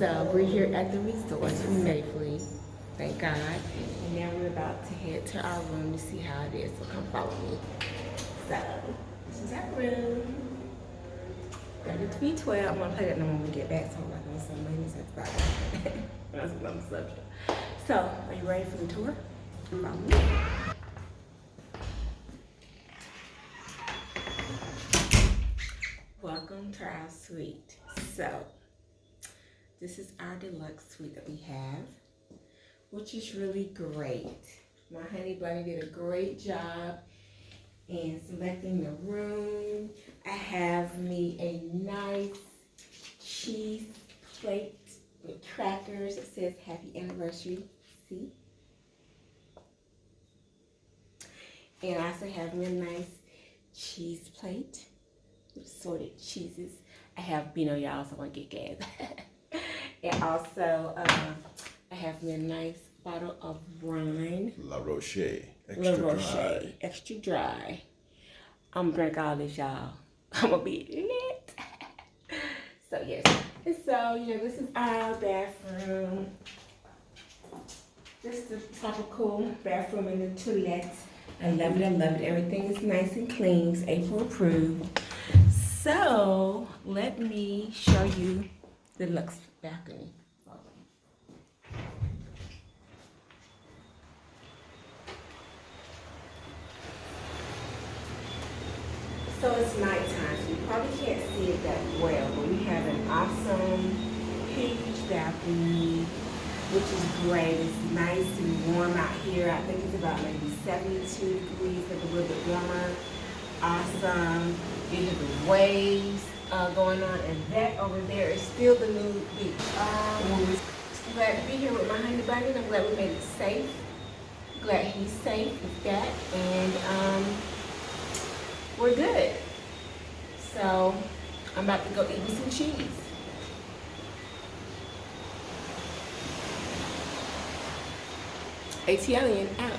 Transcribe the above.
So we're here at the resort safely, thank God. And now we're about to head to our room to see how it is. So come follow me. So this is our room. Got it to be 12. I'm gonna play that number when we get back. So I'm not gonna say my name. That's another subject. So are you ready for the tour? Follow me. Welcome to our suite. So this is our deluxe suite that we have, which is really great. My honey bunny did a great job in selecting the room. I have me a nice cheese plate with crackers. It says happy anniversary, see? And I also have me a nice cheese plate with assorted cheeses. I have Beano, y'all, so I want to get gas. And also, I have me a nice bottle of wine. La Roche, La Roche, extra dry. I'm gonna drink all this, y'all. I'm gonna be lit. So, yes. And so, you know, this is our bathroom. This is the tropical bathroom in the toilet. I love it, I love it. Everything is nice and clean. It's April approved. So, let me show you the luxe balcony. So it's nighttime, so you probably can't see it that well, but we have an awesome, huge balcony, which is great. It's nice and warm out here. I think it's about maybe 72 degrees, maybe a little bit warmer. Awesome. You have the waves going on, and that over there is still the new beach. I'm glad to be here with my honey bunny. I'm glad we made it safe. Glad he's safe with that, and we're good. So I'm about to go eat me some cheese. ATLian out.